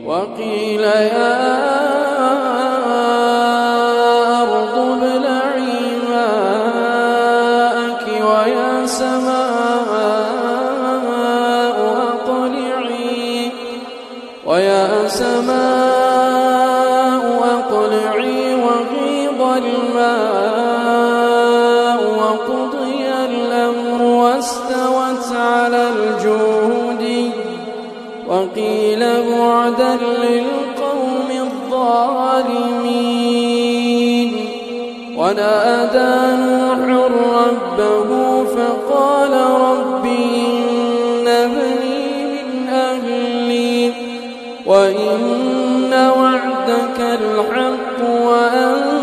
وقيل يا أرض ابلعي ماءك ويا سماء أقلعي وغيض الماء وقضي الأمر واستوت على الجود وقيل بعدا للقوم الظالمين. ونادى نوح ربه فقال رب إن ابني من أهلي وإن وعدك الحق وأنت